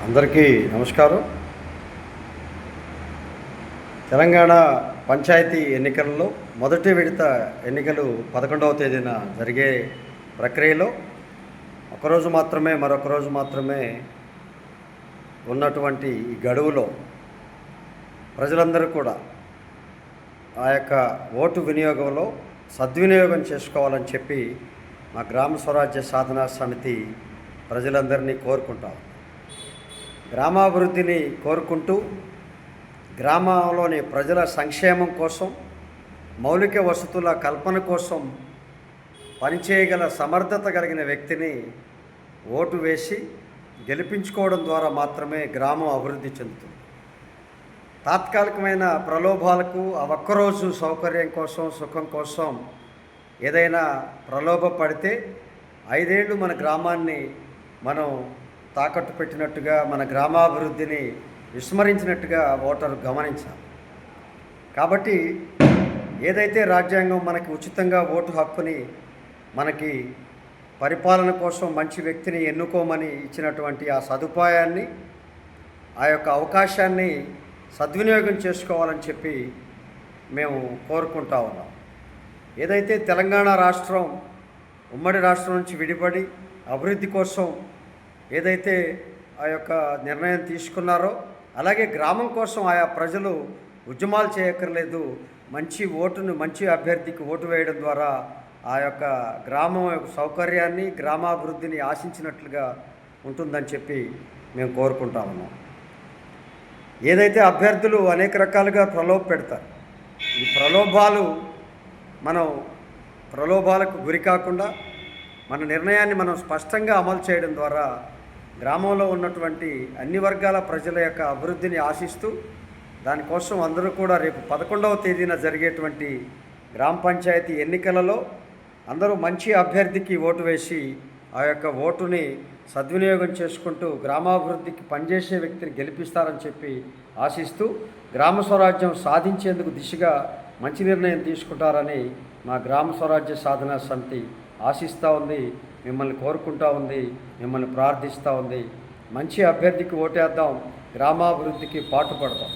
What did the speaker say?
అందరికీ నమస్కారం. తెలంగాణ పంచాయతీ ఎన్నికలలో మొదటి విడత ఎన్నికలు 11వ తేదీన జరిగే ప్రక్రియలో మరొక రోజు మాత్రమే ఉన్నటువంటి ఈ గడువులో ప్రజలందరూ కూడా ఆ యొక్క ఓటు వినియోగంలో సద్వినియోగం చేసుకోవాలని చెప్పి మా గ్రామ స్వరాజ్య సాధనా సమితి ప్రజలందరినీ కోరుకుంటాం. గ్రామాభివృద్ధిని కోరుకుంటూ గ్రామంలోని ప్రజల సంక్షేమం కోసం, మౌలిక వసతుల కల్పన కోసం పనిచేయగల సమర్థత కలిగిన వ్యక్తిని ఓటు వేసి గెలిపించుకోవడం ద్వారా మాత్రమే గ్రామం అభివృద్ధి చెందుతుంది. తాత్కాలికమైన ప్రలోభాలకు ఆ ఒక్కరోజు సౌకర్యం కోసం, సుఖం కోసం ఏదైనా ప్రలోభపడితే 5 ఏళ్ళు మన గ్రామాన్ని మనం తాకట్టు పెట్టినట్టుగా, మన గ్రామాభివృద్ధిని విస్మరించినట్టుగా ఓటరు గమనించాలి. కాబట్టి ఏదైతే రాజ్యాంగం మనకి ఉచితంగా ఓటు హక్కుని, మనకి పరిపాలన కోసం మంచి వ్యక్తిని ఎన్నుకోమని ఇచ్చినటువంటి ఆ సదుపాయాన్ని, ఆ యొక్క అవకాశాన్ని సద్వినియోగం చేసుకోవాలని చెప్పి మేము కోరుకుంటా ఉన్నాం. ఏదైతే తెలంగాణ రాష్ట్రం ఉమ్మడి రాష్ట్రం నుంచి విడిపడి అభివృద్ధి కోసం ఏదైతే ఆ యొక్క నిర్ణయం తీసుకున్నారో, అలాగే గ్రామం కోసం ఆయా ప్రజలు ఉద్యమాలు చేయక్కర్లేదు, మంచి అభ్యర్థికి ఓటు వేయడం ద్వారా ఆ యొక్క గ్రామం యొక్క సౌకర్యాన్ని, గ్రామాభివృద్ధిని ఆశించినట్లుగా ఉంటుందని చెప్పి మేము కోరుకుంటా ఉన్నాం. ఏదైతే అభ్యర్థులు అనేక రకాలుగా ప్రలోభ పెడతారు, ఈ ప్రలోభాలకు గురి కాకుండా మన నిర్ణయాన్ని మనం స్పష్టంగా అమలు చేయడం ద్వారా గ్రామంలో ఉన్నటువంటి అన్ని వర్గాల ప్రజల యొక్క అభివృద్ధిని ఆశిస్తూ, దానికోసం అందరూ కూడా రేపు 11వ తేదీన జరిగేటువంటి గ్రామ పంచాయతీ ఎన్నికలలో అందరూ మంచి అభ్యర్థికి ఓటు వేసి ఆ యొక్క ఓటుని సద్వినియోగం చేసుకుంటూ గ్రామాభివృద్ధికి పనిచేసే వ్యక్తిని గెలిపిస్తారని చెప్పి ఆశిస్తూ, గ్రామ స్వరాజ్యం సాధించేందుకు దిశగా మంచి నిర్ణయం తీసుకుంటారని మా గ్రామ స్వరాజ్య సాధనా సమితి ఆశిస్తూ ఉంది, మిమ్మల్ని కోరుకుంటూ ఉంది, మిమ్మల్ని ప్రార్థిస్తూ ఉంది. మంచి అభ్యర్థికి ఓటేద్దాం, గ్రామాభివృద్ధికి పాటుపడదాం.